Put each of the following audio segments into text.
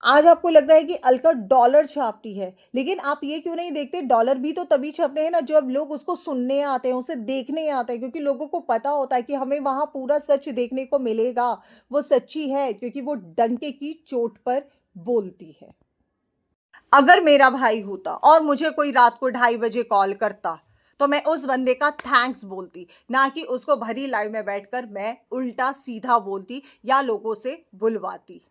आज आपको लगता है कि अलका डॉलर छापती है, लेकिन आप ये क्यों नहीं देखते डॉलर भी तो तभी छपते हैं ना जब लोग उसको सुनने आते हैं, उसे देखने आते हैं, क्योंकि लोगों को पता होता है कि हमें वहाँ पूरा सच देखने को मिलेगा। वो सच्ची है क्योंकि वो डंके की चोट पर बोलती है। अगर मेरा भाई होता और मुझे कोई रात को 2:30 बजे कॉल करता, तो मैं उस बंदे का थैंक्स बोलती, ना कि उसको भरी लाइव में बैठकर मैं उल्टा सीधा बोलती या लोगों से बुलवाती।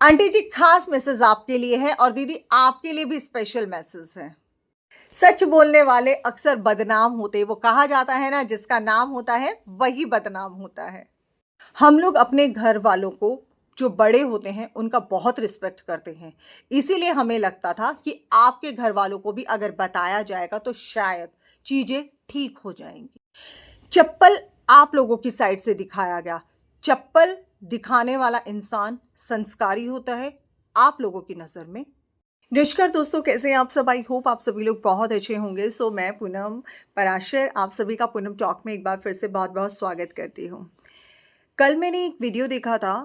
आंटी जी, खास मैसेज आपके लिए है और दीदी आपके लिए भी स्पेशल मैसेज है। सच बोलने वाले अक्सर बदनाम होते, वो कहा जाता है ना, जिसका नाम होता है वही बदनाम होता है। हम लोग अपने घर वालों को, जो बड़े होते हैं, उनका बहुत रिस्पेक्ट करते हैं। इसीलिए हमें लगता था कि आपके घर वालों को भी अगर बताया जाएगा तो शायद चीजें ठीक हो जाएंगी। चप्पल आप लोगों की साइड से दिखाया गया। चप्पल दिखाने वाला इंसान संस्कारी होता है आप लोगों की नज़र में। नमस्कार दोस्तों, कैसे हैं आप सब? आई होप आप सभी लोग बहुत अच्छे होंगे। मैं पूनम पराशर आप सभी का पूनम टॉक में एक बार फिर से बहुत बहुत स्वागत करती हूँ। कल मैंने एक वीडियो देखा था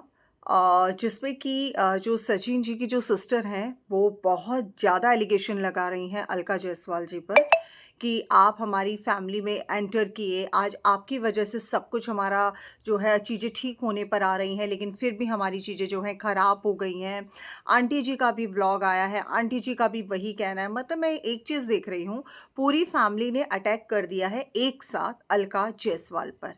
जिसमें कि जो सचिन जी की जो सिस्टर हैं, वो बहुत ज़्यादा एलिगेशन लगा रही हैं अलका जायसवाल जी पर कि आप हमारी फैमिली में एंटर किए, आज आपकी वजह से सब कुछ हमारा जो है चीज़ें ठीक होने पर आ रही हैं, लेकिन फिर भी हमारी चीज़ें जो हैं ख़राब हो गई हैं। आंटी जी का भी ब्लॉग आया है, आंटी जी का भी वही कहना है। मतलब मैं एक चीज़ देख रही हूँ, पूरी फैमिली ने अटैक कर दिया है एक साथ अलका जायसवाल पर।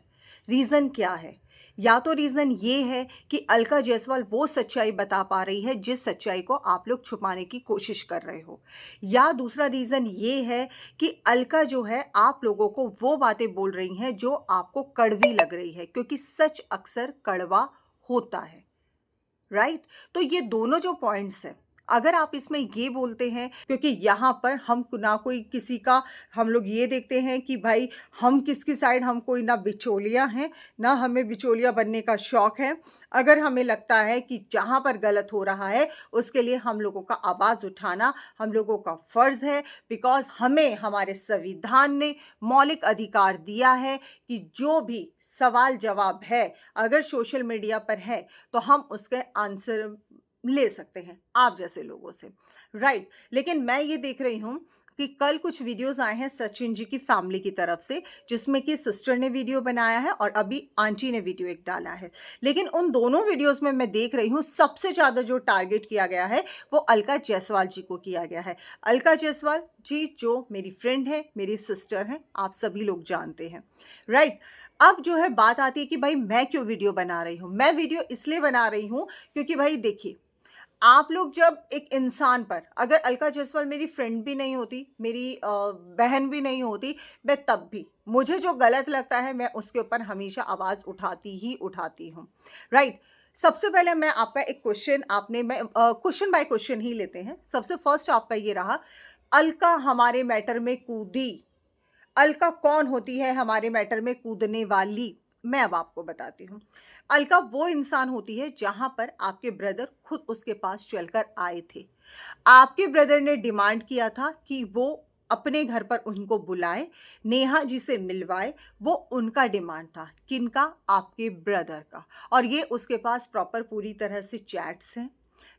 रीज़न क्या है? या तो रीज़न ये है कि अलका जायसवाल वो सच्चाई बता पा रही है जिस सच्चाई को आप लोग छुपाने की कोशिश कर रहे हो, या दूसरा रीज़न ये है कि अलका जो है आप लोगों को वो बातें बोल रही हैं जो आपको कड़वी लग रही है, क्योंकि सच अक्सर कड़वा होता है। राइट? तो ये दोनों जो पॉइंट्स हैं, अगर आप इसमें ये बोलते हैं, क्योंकि यहाँ पर हम ना कोई किसी का, हम लोग ये देखते हैं कि भाई हम किसकी साइड, हम कोई ना बिचौलिया हैं, ना हमें बिचौलिया बनने का शौक है। अगर हमें लगता है कि जहाँ पर गलत हो रहा है उसके लिए हम लोगों का आवाज़ उठाना हम लोगों का फ़र्ज़ है, बिकॉज़ हमें हमारे संविधान ने मौलिक अधिकार दिया है कि जो भी सवाल जवाब है, अगर सोशल मीडिया पर है, तो हम उसके आंसर ले सकते हैं आप जैसे लोगों से। राइट? लेकिन मैं ये देख रही हूँ कि कल कुछ वीडियोस आए हैं सचिन जी की फैमिली की तरफ से, जिसमें कि सिस्टर ने वीडियो बनाया है और अभी आंटी ने वीडियो एक डाला है। लेकिन उन दोनों वीडियोस में मैं देख रही हूँ सबसे ज़्यादा जो टारगेट किया गया है वो अलका जायसवाल जी को किया गया है। अलका जायसवाल जी जो मेरी फ्रेंड है, मेरी सिस्टर हैं, आप सभी लोग जानते हैं। राइट? अब जो है बात आती है कि भाई मैं क्यों वीडियो बना रही हूँ। मैं वीडियो इसलिए बना रही हूँ क्योंकि भाई देखिए, आप लोग जब एक इंसान पर, अगर अलका जायसवाल मेरी फ्रेंड भी नहीं होती, मेरी बहन भी नहीं होती, मैं तब भी मुझे जो गलत लगता है मैं उसके ऊपर हमेशा आवाज़ उठाती ही उठाती हूँ। राइट? सबसे पहले मैं आपका एक क्वेश्चन, आपने मैं क्वेश्चन बाय क्वेश्चन ही लेते हैं। सबसे फर्स्ट आपका ये रहा, अलका हमारे मैटर में कूदी। अलका कौन होती है हमारे मैटर में कूदने वाली? मैं अब आपको बताती हूँ। अलका वो इंसान होती है जहां पर आपके ब्रदर खुद उसके पास चलकर आए थे। आपके ब्रदर ने डिमांड किया था कि वो अपने घर पर उनको बुलाए, नेहा जी से मिलवाए। वो उनका डिमांड था। किनका? आपके ब्रदर का। और ये उसके पास प्रॉपर पूरी तरह से चैट्स हैं,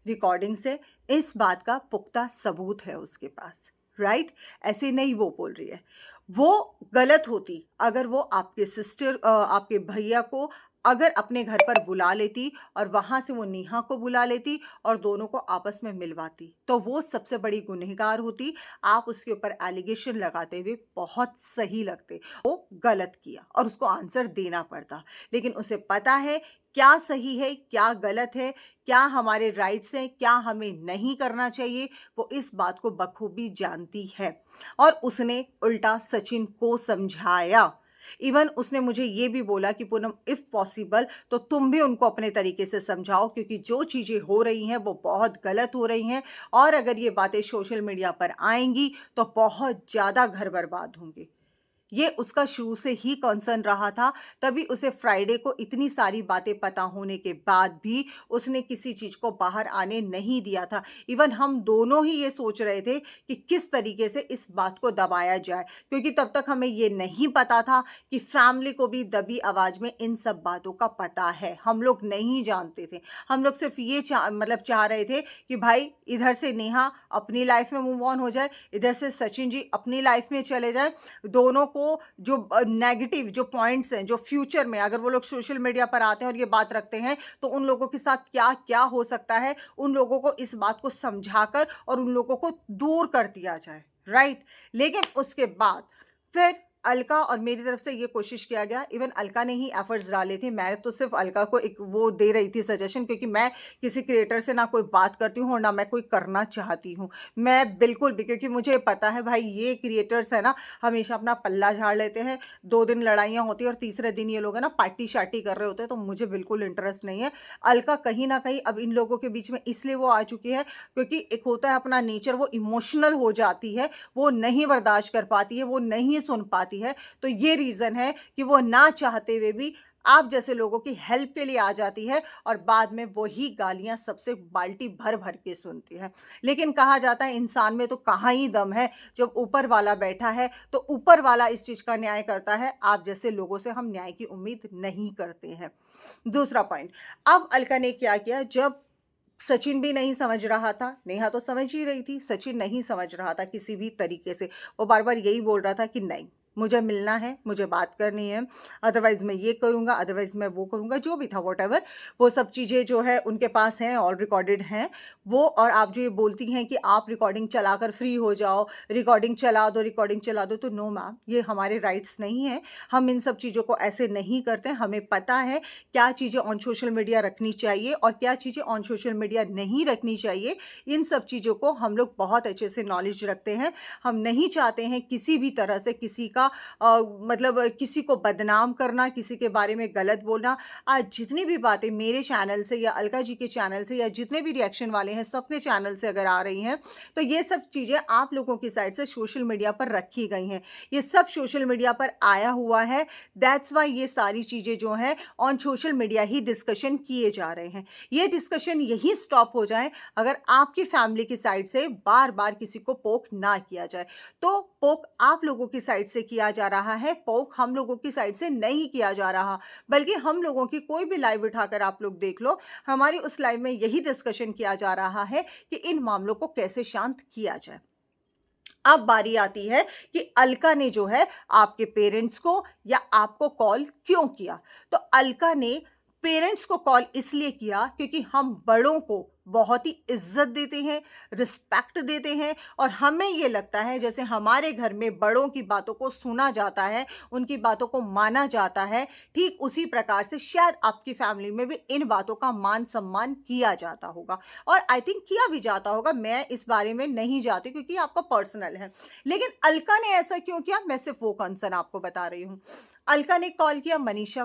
रिकॉर्डिंग्स है, इस बात का पुख्ता सबूत है उसके पास। राइट? ऐसे नहीं वो बोल रही है। वो गलत होती अगर वो आपके सिस्टर, आपके भैया को अगर अपने घर पर बुला लेती और वहां से वो नेहा को बुला लेती और दोनों को आपस में मिलवाती, तो वो सबसे बड़ी गुनहगार होती। आप उसके ऊपर एलिगेशन लगाते हुए बहुत सही लगते। वो गलत किया और उसको आंसर देना पड़ता, लेकिन उसे पता है क्या सही है क्या गलत है, क्या हमारे राइट्स हैं क्या हमें नहीं करना चाहिए। वो इस बात को बखूबी जानती है और उसने उल्टा सचिन को समझाया। इवन उसने मुझे ये भी बोला कि पूनम, इफ पॉसिबल तो तुम भी उनको अपने तरीके से समझाओ, क्योंकि जो चीज़ें हो रही हैं वो बहुत गलत हो रही हैं और अगर ये बातें सोशल मीडिया पर आएंगी तो बहुत ज़्यादा घर बर्बाद होंगे। ये उसका शुरू से ही कंसर्न रहा था, तभी उसे फ्राइडे को इतनी सारी बातें पता होने के बाद भी उसने किसी चीज़ को बाहर आने नहीं दिया था। इवन हम दोनों ही ये सोच रहे थे कि किस तरीके से इस बात को दबाया जाए, क्योंकि तब तक हमें ये नहीं पता था कि फैमिली को भी दबी आवाज़ में इन सब बातों का पता है। हम लोग नहीं जानते थे। हम लोग सिर्फ ये चाह रहे थे कि भाई इधर से नेहा अपनी लाइफ में मूव ऑन हो जाए, इधर से सचिन जी अपनी लाइफ में चले जाएँ। दोनों को जो नेगेटिव जो पॉइंट्स हैं, जो फ्यूचर में अगर वो लोग सोशल मीडिया पर आते हैं और ये बात रखते हैं, तो उन लोगों के साथ क्या क्या हो सकता है, उन लोगों को इस बात को समझाकर और उन लोगों को दूर कर दिया जाए, राइट। लेकिन उसके बाद फिर अलका और मेरी तरफ से ये कोशिश किया गया, इवन अलका ने ही एफर्ट्स डाले थे। मैं तो सिर्फ अलका को एक वो दे रही थी सजेशन, क्योंकि मैं किसी क्रिएटर से ना कोई बात करती हूँ और ना मैं कोई करना चाहती हूँ। मैं बिल्कुल भी, क्योंकि मुझे पता है भाई ये क्रिएटर्स है ना, हमेशा अपना पल्ला झाड़ लेते हैं। 2 दिन लड़ाइयाँ होती हैं और तीसरे दिन ये लोग है ना पार्टी शार्टी कर रहे होते हैं, तो मुझे बिल्कुल इंटरेस्ट नहीं है। अलका कहीं ना कहीं अब इन लोगों के बीच में इसलिए वो आ चुकी है, क्योंकि एक होता है अपना नेचर, वो इमोशनल हो जाती है, वो नहीं बर्दाश्त कर पाती है, वो नहीं सुन पाती है। तो ये रीज़न है कि वो ना चाहते हुए भी आप जैसे लोगों की हेल्प के लिए आ जाती है और बाद में वही गालियां सबसे बाल्टी भर भर के सुनती है। लेकिन कहा जाता है इंसान में तो कहाँ ही दम है, जब ऊपर वाला बैठा है तो ऊपर वाला इस चीज़ का न्याय करता है। आप जैसे लोगों से हम न्याय की उम्मीद नहीं करते हैं। दूसरा पॉइंट, अब अलका ने क्या किया, जब सचिन भी नहीं समझ रहा था, नेहा तो समझ ही रही थी, सचिन नहीं समझ रहा था किसी भी तरीके से। वो बार बार यही बोल रहा था कि नहीं मुझे मिलना है, मुझे बात करनी है, अदरवाइज मैं ये करूँगा, अदरवाइज मैं वो करूँगा, जो भी था वॉटेवर। वो सब चीज़ें जो है उनके पास हैं, ऑल रिकॉर्डेड हैं वो। और आप जो ये बोलती हैं कि आप रिकॉर्डिंग चलाकर फ्री हो जाओ, रिकॉर्डिंग चला दो, रिकॉर्डिंग चला दो, तो नो मैम, ये हमारे राइट्स नहीं है। हम इन सब चीज़ों को ऐसे नहीं करते। हमें पता है क्या चीज़ें ऑन सोशल मीडिया रखनी चाहिए और क्या चीज़ें ऑन सोशल मीडिया नहीं रखनी चाहिए। इन सब चीज़ों को हम लोग बहुत अच्छे से नॉलेज रखते हैं। हम नहीं चाहते हैं किसी भी तरह से किसी का मतलब किसी को बदनाम करना, किसी के बारे में गलत बोलना। आज जितनी भी बातें मेरे चैनल से या अलका जी के चैनल से या जितने भी रिएक्शन वाले हैं सबके चैनल से अगर आ रही हैं, तो ये सब चीज़ें आप लोगों की साइड से सोशल मीडिया पर रखी गई हैं। ये सब सोशल मीडिया पर आया हुआ है। दैट्स वाई ये सारी चीज़ें जो हैं on social media he discussion किए जा रहे हैं। ये डिस्कशन यही स्टॉप हो जाए अगर आपकी फैमिली की साइड से बार बार किसी को पोक ना किया जाए। तो पोक आप लोगों की साइड से किया जा रहा है, पोक हम लोगों की साइड से नहीं किया जा रहा। बल्कि हम लोगों की कोई भी लाइव उठाकर आप लोग देख लो, हमारी उस लाइव में यही डिस्कशन किया जा रहा है कि इन मामलों को कैसे शांत किया जाए। अब बारी आती है कि अलका ने जो है आपके पेरेंट्स को या आपको कॉल क्यों किया। तो अलका ने पेरेंट्स को कॉल इसलिए किया क्योंकि हम बड़ों को बहुत ही इज्जत देते हैं, रिस्पेक्ट देते हैं और हमें ये लगता है जैसे हमारे घर में बड़ों की बातों को सुना जाता है, उनकी बातों को माना जाता है, ठीक उसी प्रकार से शायद आपकी फैमिली में भी इन बातों का मान सम्मान किया जाता होगा और आई थिंक किया भी जाता होगा। मैं इस बारे में नहीं जाती क्योंकि आपका पर्सनल है। लेकिन अलका ने ऐसा क्यों किया, मैं सिर्फ वो कंसर्न आपको बता रही हूँ। अलका ने कॉल किया मनीषा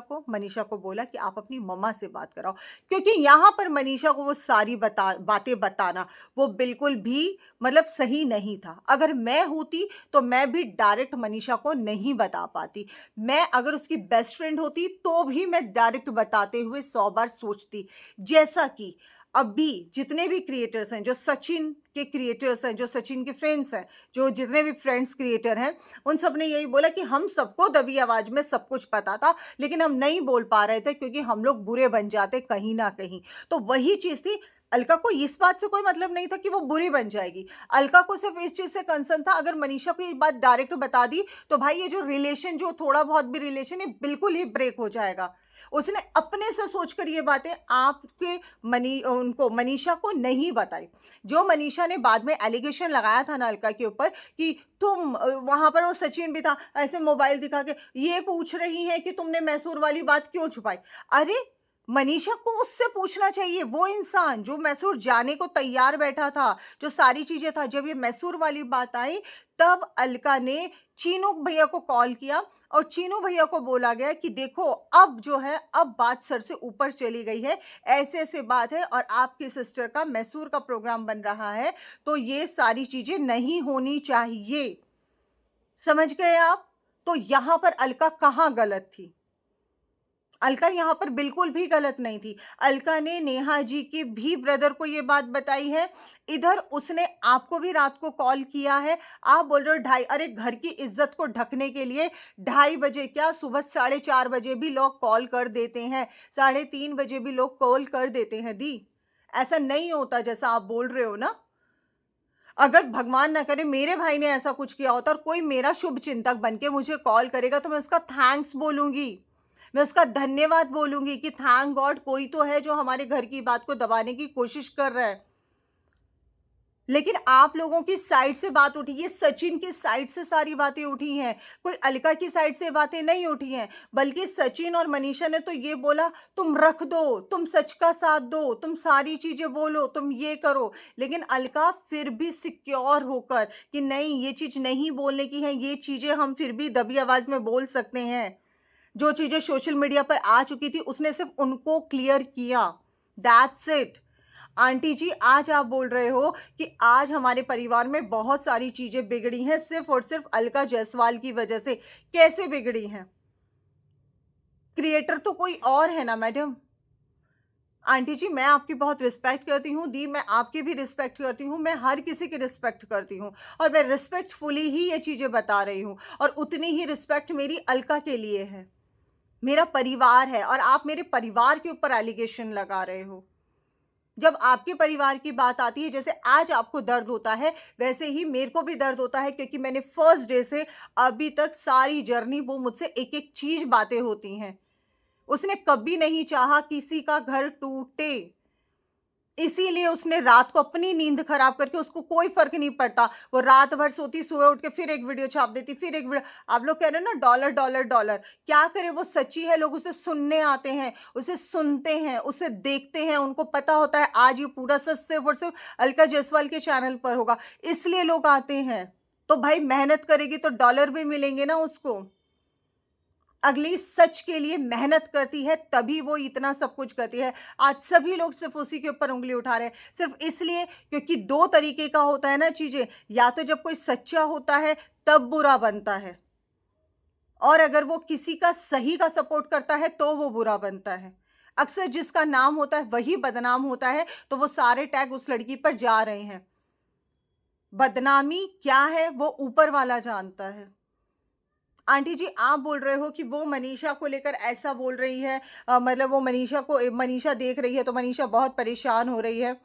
को बोला कि आप अपनी मम्मा से बात कराओ, क्योंकि यहाँ पर मनीषा को वो सारी बातें बताना वो बिल्कुल भी मतलब सही नहीं था। अगर मैं होती तो मैं भी डायरेक्ट मनीषा को नहीं बता पाती। मैं अगर उसकी बेस्ट फ्रेंड होती तो भी मैं डायरेक्ट बताते हुए 100 बार सोचती। जैसा कि अभी जितने भी क्रिएटर्स हैं, जो सचिन के क्रिएटर्स हैं, जो सचिन के फ्रेंड्स हैं, जो जितने भी फ्रेंड्स क्रिएटर हैं, उन सब ने यही बोला कि हम सबको दबी आवाज में सब कुछ पता था, लेकिन हम नहीं बोल पा रहे थे क्योंकि हम लोग बुरे बन जाते कहीं ना कहीं। तो वही चीज थी। अलका को इस बात से कोई मतलब नहीं था कि वो बुरी बन जाएगी। अलका को सिर्फ इस चीज से कंसर्न था, अगर मनीषा को ये बात डायरेक्ट बता दी तो भाई ये जो रिलेशन, जो थोड़ा बहुत भी रिलेशन है, बिल्कुल ही ब्रेक हो जाएगा। उसने अपने से सोचकर ये बातें आपके उनको मनीषा को नहीं बताई। जो मनीषा ने बाद में एलिगेशन लगाया था ना अलका के ऊपर कि तुम वहां पर वो सचिन भी था, ऐसे मोबाइल दिखा के ये पूछ रही है कि तुमने मैसूर वाली बात क्यों छुपाई। अरे मनीषा को उससे पूछना चाहिए, वो इंसान जो मैसूर जाने को तैयार बैठा था, जो सारी चीजें था। जब ये मैसूर वाली बात आई तब अलका ने चीनू भैया को कॉल किया और चीनू भैया को बोला गया कि देखो अब जो है अब बात सर से ऊपर चली गई है, ऐसे ऐसे बात है और आपकी सिस्टर का मैसूर का प्रोग्राम बन रहा है, तो ये सारी चीजें नहीं होनी चाहिए। समझ गए आप? तो यहाँ पर अलका कहाँ गलत थी? अलका यहाँ पर बिल्कुल भी गलत नहीं थी। अलका ने नेहा जी के भी ब्रदर को ये बात बताई है। इधर उसने आपको भी रात को कॉल किया है। आप बोल रहे हो ढाई, अरे घर की इज्जत को ढकने के लिए 2:30 बजे क्या, सुबह 4:30 बजे भी लोग कॉल कर देते हैं, 3:30 बजे भी लोग कॉल कर देते हैं दी। ऐसा नहीं होता जैसा आप बोल रहे हो ना। अगर भगवान ना करे मेरे भाई ने ऐसा कुछ किया होता और कोई मेरा शुभ चिंतक बन के मुझे कॉल करेगा तो मैं उसका थैंक्स बोलूंगी, मैं उसका धन्यवाद बोलूंगी कि थैंक गॉड कोई तो है जो हमारे घर की बात को दबाने की कोशिश कर रहा है। लेकिन आप लोगों की साइड से बात उठी, ये सचिन की साइड से सारी बातें उठी हैं, कोई अलका की साइड से बातें नहीं उठी हैं। बल्कि सचिन और मनीषा ने तो ये बोला तुम रख दो, तुम सच का साथ दो, तुम सारी चीजें बोलो, तुम ये करो। लेकिन अलका फिर भी सिक्योर होकर कि नहीं ये चीज नहीं बोलने की है, ये चीजें हम फिर भी दबी आवाज में बोल सकते हैं। जो चीजें सोशल मीडिया पर आ चुकी थी उसने सिर्फ उनको क्लियर किया, दैट्स इट। आंटी जी आज आप बोल रहे हो कि आज हमारे परिवार में बहुत सारी चीजें बिगड़ी हैं सिर्फ और सिर्फ अलका जायसवाल की वजह से। कैसे बिगड़ी हैं? क्रिएटर तो कोई और है ना मैडम। आंटी जी मैं आपकी बहुत रिस्पेक्ट करती हूँ दी, मैं आपकी भी रिस्पेक्ट करती हूँ, मैं हर किसी की रिस्पेक्ट करती हूँ और मैं रिस्पेक्टफुली ही ये चीजें बता रही हूँ। और उतनी ही रिस्पेक्ट मेरी अलका के लिए है, मेरा परिवार है, और आप मेरे परिवार के ऊपर एलिगेशन लगा रहे हो। जब आपके परिवार की बात आती है, जैसे आज आपको दर्द होता है वैसे ही मेरे को भी दर्द होता है, क्योंकि मैंने फर्स्ट डे से अभी तक सारी जर्नी वो मुझसे एक एक चीज बातें होती हैं। उसने कभी नहीं चाहा किसी का घर टूटे, इसीलिए उसने रात को अपनी नींद खराब करके, उसको कोई फर्क नहीं पड़ता, वो रात भर सोती, सुबह उठ के फिर एक वीडियो छाप देती, फिर एक वीडियो। आप लोग कह रहे हो ना डॉलर डॉलर डॉलर, क्या करे, वो सच्ची है, लोग उसे सुनने आते हैं, उसे सुनते हैं, उसे देखते हैं, उनको पता होता है आज ये पूरा सच सिर्फ और सिर्फ अलका जायसवाल के चैनल पर होगा, इसलिए लोग आते हैं। तो भाई मेहनत करेगी तो डॉलर भी मिलेंगे ना उसको। अगली सच के लिए मेहनत करती है तभी वो इतना सब कुछ करती है। आज सभी लोग सिर्फ उसी के ऊपर उंगली उठा रहे हैं, सिर्फ इसलिए क्योंकि दो तरीके का होता है ना चीजें, या तो जब कोई सच्चा होता है तब बुरा बनता है, और अगर वो किसी का सही का सपोर्ट करता है तो वो बुरा बनता है। अक्सर जिसका नाम होता है वही बदनाम होता है, तो वो सारे टैग उस लड़की पर जा रहे हैं। बदनामी क्या है वो ऊपर वाला जानता है। आंटी जी आप बोल रहे हो कि वो मनीषा को लेकर ऐसा बोल रही है, मतलब वो मनीषा को, मनीषा देख रही है तो मनीषा बहुत परेशान हो रही है।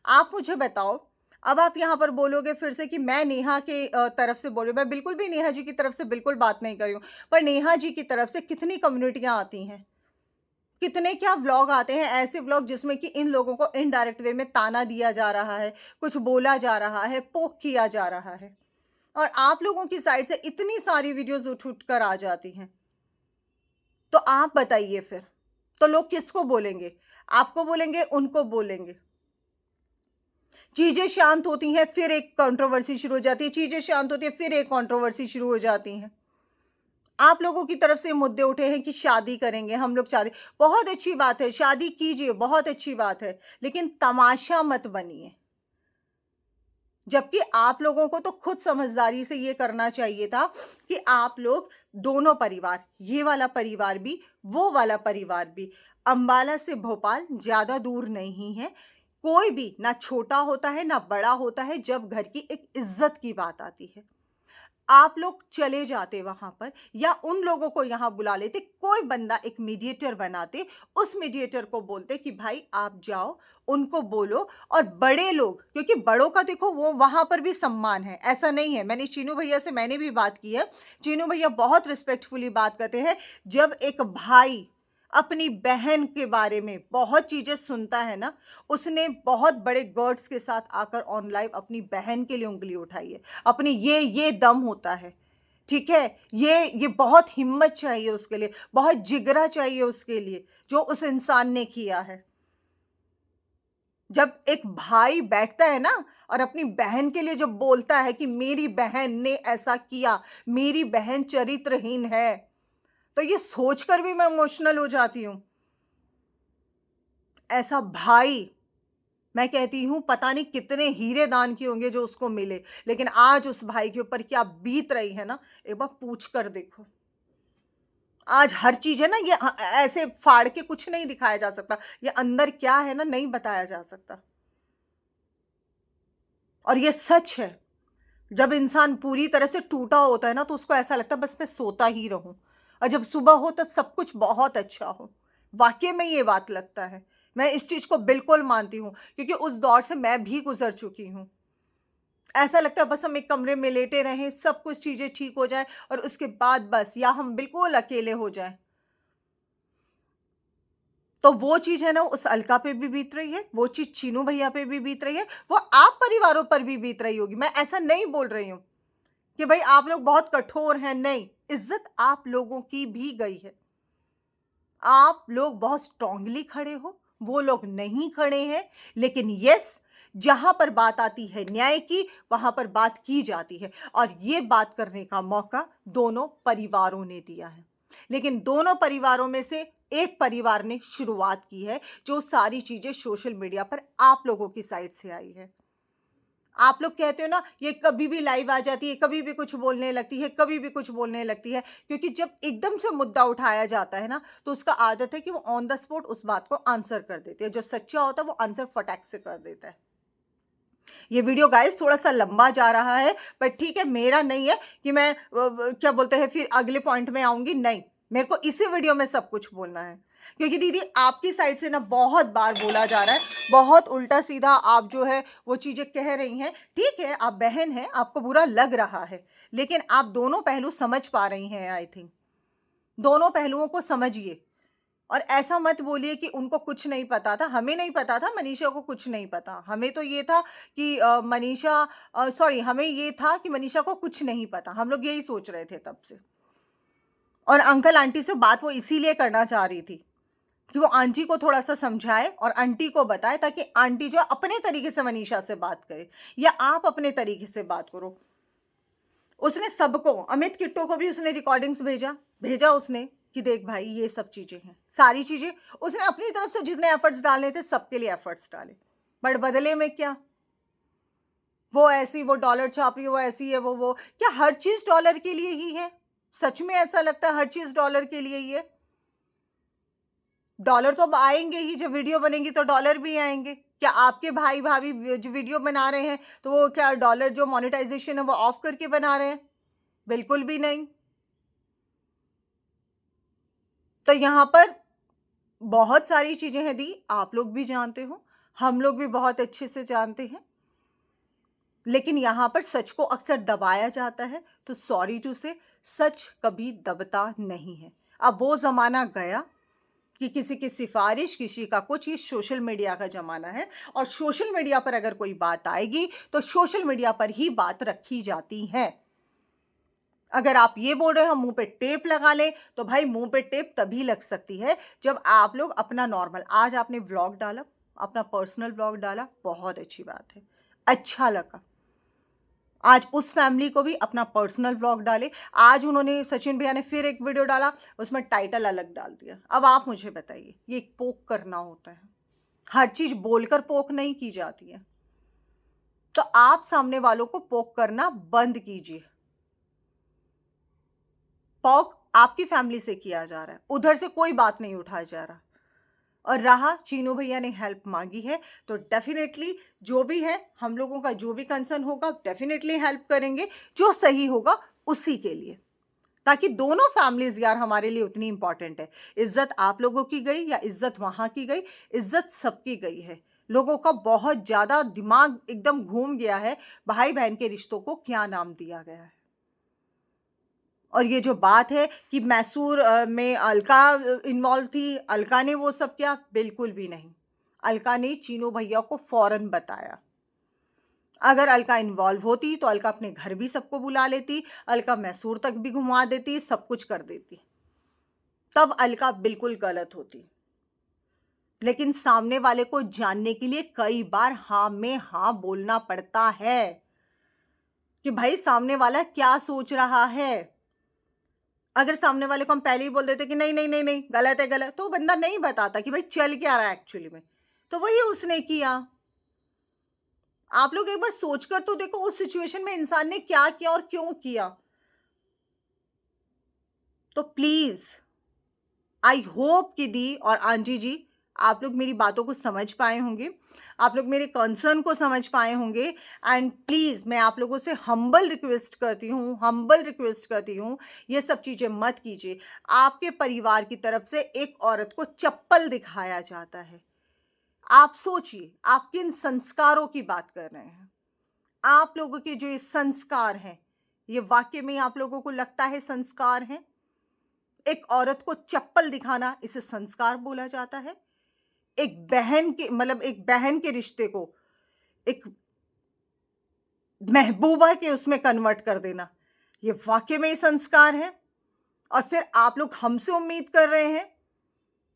आप मुझे बताओ, अब आप यहाँ पर बोलोगे फिर से कि मैं नेहा के तरफ से बोल रही हूँ। मैं बिल्कुल भी नेहा जी की तरफ से बिल्कुल बात नहीं कर रही हूँ, पर नेहा जी की तरफ से कितनी कम्युनिटियाँ आती हैं, कितने क्या व्लॉग आते हैं, ऐसे व्लॉग जिसमें कि इन लोगों को इनडायरेक्ट वे में ताना दिया जा रहा है, कुछ बोला जा रहा है, पोक किया जा रहा है, और आप लोगों की साइड से इतनी सारी वीडियोस उठ उठ कर आ जाती हैं। तो आप बताइए फिर, तो लोग किसको बोलेंगे? आपको बोलेंगे, उनको बोलेंगे? चीजें शांत होती हैं फिर एक कंट्रोवर्सी शुरू हो जाती है, चीजें शांत होती है फिर एक कंट्रोवर्सी शुरू हो जाती हैं। आप लोगों की तरफ से मुद्दे उठे हैं कि शादी करेंगे हम लोग, शादी बहुत अच्छी बात है, शादी कीजिए, बहुत अच्छी बात है, लेकिन तमाशा मत बनिए। जबकि आप लोगों को तो खुद समझदारी से ये करना चाहिए था कि आप लोग दोनों परिवार, ये वाला परिवार भी, वो वाला परिवार भी, अंबाला से भोपाल ज्यादा दूर नहीं है। कोई भी ना छोटा होता है ना बड़ा होता है जब घर की एक इज्जत की बात आती है। आप लोग चले जाते वहां पर, या उन लोगों को यहां बुला लेते, कोई बंदा एक मीडिएटर बनाते, उस मीडिएटर को बोलते कि भाई आप जाओ, उनको बोलो। और बड़े लोग, क्योंकि बड़ों का देखो वो वहां पर भी सम्मान है, ऐसा नहीं है। मैंने चीनू भैया से मैंने भी बात की है, चीनू भैया बहुत रिस्पेक्टफुली बात करते हैं। जब एक भाई अपनी बहन के बारे में बहुत चीजें सुनता है ना, उसने बहुत बड़े गर्ड्स के साथ आकर ऑन लाइव अपनी बहन के लिए उंगली उठाई है, अपनी ये दम होता है, ठीक है। ये बहुत हिम्मत चाहिए उसके लिए, बहुत जिगरा चाहिए उसके लिए, जो उस इंसान ने किया है। जब एक भाई बैठता है ना और अपनी बहन के लिए जब बोलता है कि मेरी बहन ने ऐसा किया, मेरी बहन चरित्रहीन है, तो ये सोचकर भी मैं इमोशनल हो जाती हूं। ऐसा भाई मैं कहती हूँ पता नहीं कितने हीरे दान किए होंगे जो उसको मिले, लेकिन आज उस भाई के ऊपर क्या बीत रही है ना, एक बार पूछ कर देखो। आज हर चीज है ना, ये ऐसे फाड़ के कुछ नहीं दिखाया जा सकता, ये अंदर क्या है ना नहीं बताया जा सकता। और ये सच है, जब इंसान पूरी तरह से टूटा होता है ना, तो उसको ऐसा लगता है बस मैं सोता ही रहूं, और जब सुबह हो तब सब कुछ बहुत अच्छा हो। वाकई में ये बात लगता है, मैं इस चीज को बिल्कुल मानती हूँ, क्योंकि उस दौर से मैं भी गुजर चुकी हूँ। ऐसा लगता है बस हम एक कमरे में लेटे रहें, सब कुछ चीजें ठीक हो जाए, और उसके बाद बस या हम बिल्कुल अकेले हो जाएं। तो वो चीज है ना, उस अलका पे भी बीत रही है, वो चीज चीनू भैया पे भी बीत रही है, वो आप परिवारों पर भी बीत रही होगी। मैं ऐसा नहीं बोल रही हूं कि भाई आप लोग बहुत कठोर हैं, नहीं, इज्जत आप लोगों की भी गई है। आप लोग बहुत स्ट्रांगली खड़े हो, वो लोग नहीं खड़े हैं। लेकिन यस, जहां पर बात आती है न्याय की, वहां पर बात की जाती है, और ये बात करने का मौका दोनों परिवारों ने दिया है। लेकिन दोनों परिवारों में से एक परिवार ने शुरुआत की है, जो सारी चीजें सोशल मीडिया पर आप लोगों की साइड से आई है। आप लोग कहते हो ना, ये कभी भी लाइव आ जाती है, कभी भी कुछ बोलने लगती है, कभी भी कुछ बोलने लगती है, क्योंकि जब एकदम से मुद्दा उठाया जाता है ना, तो उसका आदत है कि वो ऑन द स्पॉट उस बात को आंसर कर देते हैं। जो सच्चा होता है वो आंसर फटाक से कर देता है। ये वीडियो गाइस थोड़ा सा लंबा जा रहा है, पर ठीक है, मेरा नहीं है कि मैं क्या बोलते हैं फिर अगले पॉइंट में आऊंगी, नहीं, मेरे को इसी वीडियो में सब कुछ बोलना है। क्योंकि दीदी आपकी साइड से ना बहुत बार बोला जा रहा है, बहुत उल्टा सीधा आप जो है वो चीजें कह रही हैं। ठीक है, आप बहन हैं, आपको बुरा लग रहा है, लेकिन आप दोनों पहलू समझ पा रही हैं, आई थिंक। दोनों पहलुओं को समझिए, और ऐसा मत बोलिए कि उनको कुछ नहीं पता था। हमें नहीं पता था, मनीषा को कुछ नहीं पता। हमें तो ये था कि मनीषा, सॉरी, हमें ये था कि मनीषा को कुछ नहीं पता। हम लोग यही सोच रहे थे तब से। और अंकल आंटी से बात वो इसीलिए करना चाह रही थी कि वो आंटी को थोड़ा सा समझाए और आंटी को बताए, ताकि आंटी जो है अपने तरीके से मनीषा से बात करे, या आप अपने तरीके से बात करो। उसने सबको, अमित किट्टो को भी उसने रिकॉर्डिंग्स भेजा भेजा उसने कि देख भाई ये सब चीजें हैं, सारी चीजें उसने अपनी तरफ से जितने एफर्ट्स डालने थे सबके लिए एफर्ट्स डाले। बट बदले में क्या, वो ऐसी, वो डॉलर छाप रही है, वो ऐसी है, वो क्या हर चीज डॉलर के लिए ही है? सच में ऐसा लगता है हर चीज डॉलर के लिए ही है? डॉलर तो अब आएंगे ही, जब वीडियो बनेगी तो डॉलर भी आएंगे। क्या आपके भाई भाभी जो वीडियो बना रहे हैं, तो वो क्या डॉलर जो मोनेटाइजेशन है वो ऑफ करके बना रहे हैं? बिल्कुल भी नहीं। तो यहाँ पर बहुत सारी चीजें हैं दी, आप लोग भी जानते हो, हम लोग भी बहुत अच्छे से जानते हैं। लेकिन यहाँ पर सच को अक्सर दबाया जाता है, तो सॉरी टू से, सच कभी दबता नहीं है। अब वो जमाना गया कि किसी की सिफारिश, किसी का कुछ, ये सोशल मीडिया का जमाना है, और सोशल मीडिया पर अगर कोई बात आएगी तो सोशल मीडिया पर ही बात रखी जाती है। अगर आप ये बोल रहे हो हम मुंह पे टेप लगा लें, तो भाई मुंह पे टेप तभी लग सकती है जब आप लोग अपना नॉर्मल, आज आपने व्लॉग डाला, अपना पर्सनल व्लॉग डाला, बहुत अच्छी बात है, अच्छा लगा। आज उस फैमिली को भी अपना पर्सनल व्लॉग डाले। आज उन्होंने, सचिन भैया ने फिर एक वीडियो डाला, उसमें टाइटल अलग डाल दिया। अब आप मुझे बताइए, ये पोक करना होता है? हर चीज बोलकर पोक नहीं की जाती है। तो आप सामने वालों को पोक करना बंद कीजिए। पोक आपकी फैमिली से किया जा रहा है, उधर से कोई बात नहीं उठाया जा रहा। और रहा चीनू भैया ने हेल्प मांगी है, तो डेफिनेटली जो भी है, हम लोगों का जो भी कंसर्न होगा, डेफिनेटली हेल्प करेंगे, जो सही होगा उसी के लिए, ताकि दोनों फैमिलीज यार हमारे लिए उतनी इंपॉर्टेंट है। इज्जत आप लोगों की गई या इज्जत वहां की गई, इज्जत सबकी गई है। लोगों का बहुत ज्यादा दिमाग एकदम घूम गया है, भाई बहन के रिश्तों को क्या नाम दिया गया है। और ये जो बात है कि मैसूर में अलका इन्वॉल्व थी, अलका ने वो सब किया, बिल्कुल भी नहीं। अलका ने चीनू भैया को फौरन बताया। अगर अलका इन्वॉल्व होती तो अलका अपने घर भी सबको बुला लेती, अलका मैसूर तक भी घुमा देती, सब कुछ कर देती, तब अलका बिल्कुल गलत होती। लेकिन सामने वाले को जानने के लिए कई बार हाँ में हाँ बोलना पड़ता है, कि भाई सामने वाला क्या सोच रहा है। अगर सामने वाले को हम पहले ही बोल देते कि नहीं नहीं नहीं नहीं, गलत है गलत, तो बंदा नहीं बताता कि भाई चल क्या रहा है एक्चुअली में। तो वही उसने किया। आप लोग एक बार सोच कर तो देखो उस सिचुएशन में इंसान ने क्या किया और क्यों किया। तो प्लीज़ आई होप कि दी और आंटी जी आप लोग मेरी बातों को समझ पाए होंगे, आप लोग मेरे कंसर्न को समझ पाए होंगे। एंड प्लीज़ मैं आप लोगों से हम्बल रिक्वेस्ट करती हूँ, ये सब चीज़ें मत कीजिए। आपके परिवार की तरफ से एक औरत को चप्पल दिखाया जाता है। आप सोचिए, आप किन संस्कारों की बात कर रहे हैं? आप लोगों के जो ये संस्कार हैं, ये वाक़ई में आप लोगों को लगता है संस्कार हैं? एक औरत को चप्पल दिखाना, इसे संस्कार बोला जाता है? एक बहन के रिश्ते को एक महबूबा के उसमें कन्वर्ट कर देना, ये वाक़ई में ही संस्कार है? और फिर आप लोग हमसे उम्मीद कर रहे हैं,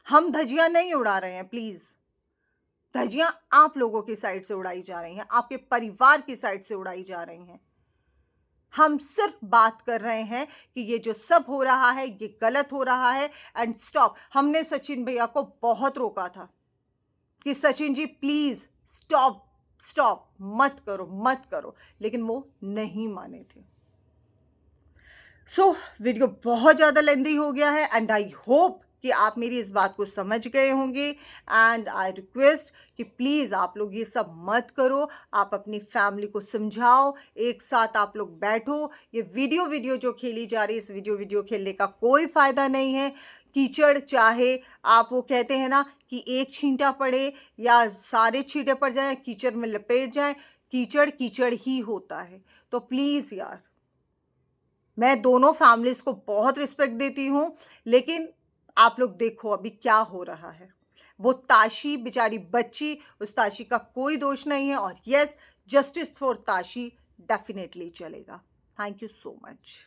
हम धज्जियाँ नहीं उड़ा रहे हैं प्लीज़। धज्जियाँ आप लोगों की साइड से उड़ाई जा रही हैं, आपके परिवार की साइड से उड़ाई जा रही हैं। हम सिर्फ बात कर रहे हैं कि ये जो सब हो रहा है, ये गलत हो रहा है एंड स्टॉप। हमने सचिन भैया को बहुत रोका था कि Sachin ji please stop, stop, मत करो, लेकिन वो नहीं माने थे। वीडियो बहुत ज़्यादा लेंदी हो गया है एंड आई होप कि आप मेरी इस बात को समझ गए होंगे। एंड आई रिक्वेस्ट कि प्लीज़ आप लोग ये सब मत करो, आप अपनी फैमिली को समझाओ, एक साथ आप लोग बैठो। ये वीडियो जो खेली जा रही है, इस वीडियो खेलने का कोई फ़ायदा नहीं है। कीचड़ चाहे आप वो कहते हैं ना कि एक छींटा पड़े या सारे छींटे पड़ जाएँ, कीचड़ में लपेट जाएँ, कीचड़ कीचड़ ही होता है। तो प्लीज़ यार, मैं दोनों फैमिलीज़ को बहुत रिस्पेक्ट देती हूँ, लेकिन आप लोग देखो अभी क्या हो रहा है। वो ताशी बेचारी बच्ची, उस ताशी का कोई दोष नहीं है और yes, justice for Tashi definitely चलेगा। Thank you so much.